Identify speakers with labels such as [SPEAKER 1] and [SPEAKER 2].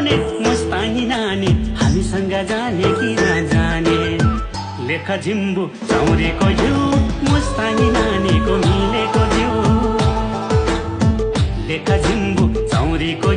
[SPEAKER 1] रुचाउने मुस्तानी नानी हामीसँग जाने कि नजाने लेख झिम्बु चौरीको घिउ मुस्तानी नानीको मिलेको जिउ लेख झिम्बु चौरीको